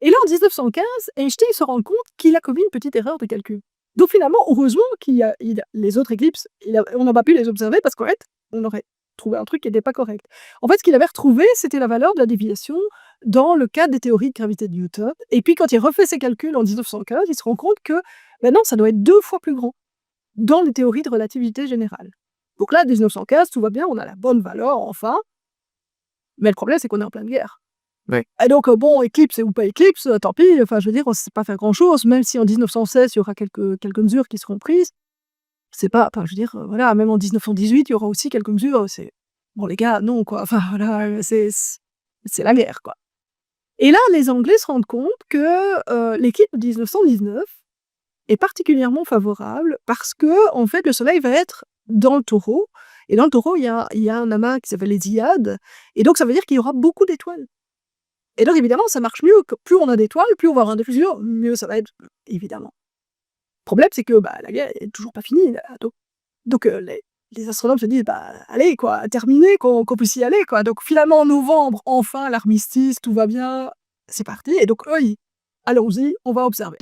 Et là, en 1915, Einstein se rend compte qu'il a commis une petite erreur de calcul. Donc finalement, heureusement les autres éclipses, on n'a pas pu les observer parce qu'en fait, on aurait trouvé un truc qui n'était pas correct. En fait, ce qu'il avait retrouvé, c'était la valeur de la déviation dans le cadre des théories de gravité de Newton. Et puis quand il refait ses calculs en 1915, il se rend compte que non, ça doit être 2 fois plus grand dans les théories de relativité générale. Donc là, 1915, tout va bien, on a la bonne valeur, enfin. Mais le problème, c'est qu'on est en pleine guerre. Ouais. Et donc, bon, éclipse ou pas éclipse, tant pis, enfin, je veux dire, on ne sait pas faire grand-chose, même si en 1916, il y aura quelques mesures qui seront prises. C'est pas, enfin, je veux dire, voilà, même en 1918, il y aura aussi quelques mesures, c'est bon, les gars, non, quoi, enfin, voilà, c'est la guerre, quoi. Et là, les Anglais se rendent compte que l'équipe de 1919 est particulièrement favorable parce que, en fait, le soleil va être dans le taureau, et dans le taureau, il y a un amas qui s'appelle les Hyades, et donc ça veut dire qu'il y aura beaucoup d'étoiles. Et donc évidemment, ça marche mieux, que plus on a d'étoiles, plus on va avoir des fusures, mieux ça va être, évidemment. Le problème, c'est que, la guerre est toujours pas finie, là, donc les astronomes se disent: «Bah, allez quoi, terminé, qu'on puisse y aller, quoi». Donc finalement, en novembre, enfin l'armistice, tout va bien, c'est parti, et donc eux, ils: «Allons-y, on va observer».